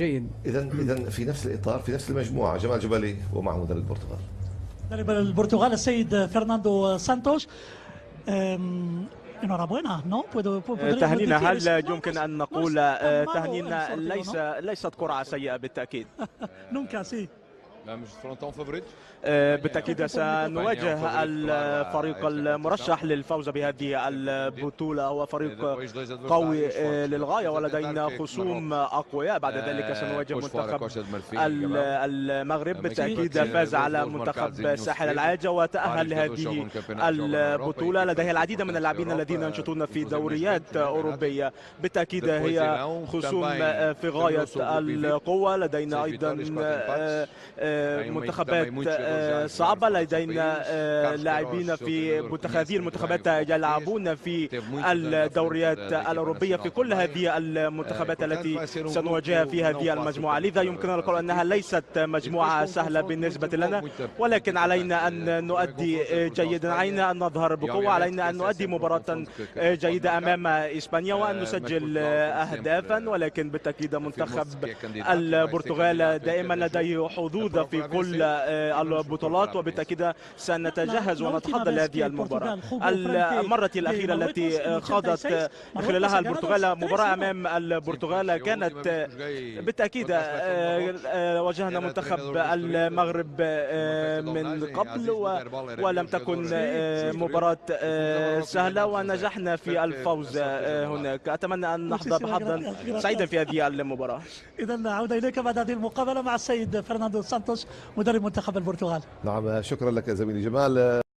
جيد. إذا في نفس الإطار، في نفس المجموعة، جمال جبالي ومعه مدرب البرتغال. مدرب البرتغال السيد فرناندو سانتوش. enhorabuena, ¿no? تهنينا. هل يمكن أن نقول تهنينا ليست قرعة سيئة بالتأكيد. nunca sí. بالتأكيد سنواجه الفريق المرشح للفوز بهذه البطولة، هو فريق قوي للغاية ولدينا خصوم أقوياء. بعد ذلك سنواجه منتخب المغرب. بالتأكيد فاز على منتخب ساحل العاجة وتأهل لهذه البطولة. لديه العديد من اللاعبين الذين ينشطون في دوريات أوروبية. بالتأكيد هي خصوم في غاية القوة. لدينا أيضا منتخبات صعبة. لدينا لاعبين في هذه المنتخبات يلعبون في الدوريات الأوروبية في كل هذه المنتخبات التي سنواجهها في هذه المجموعة. لذا يمكننا القول أنها ليست مجموعة سهلة بالنسبة لنا، ولكن علينا أن نؤدي جيدا، علينا أن نظهر بقوة، علينا أن نؤدي مباراة جيدة أمام إسبانيا وأن نسجل أهدافا. ولكن بالتأكيد منتخب البرتغال دائما لديه حظوظ في كل البطولات، وبالتأكيد سنتجهز ونتحضر لهذه المباراة. المرة الأخيرة التي خاضت خلالها البرتغال مباراة أمام البرتغال كانت بالتأكيد واجهنا منتخب المغرب من قبل ولم تكن مباراة سهلة ونجحنا في الفوز هناك. أتمنى أن نحظى بحظا سعيدا في هذه المباراة. إذا عودة إليك بعد هذه المقابلة مع السيد فرناندو سانتوش مدرب منتخب البرتغال. نعم، شكرا لك زميلي جمال.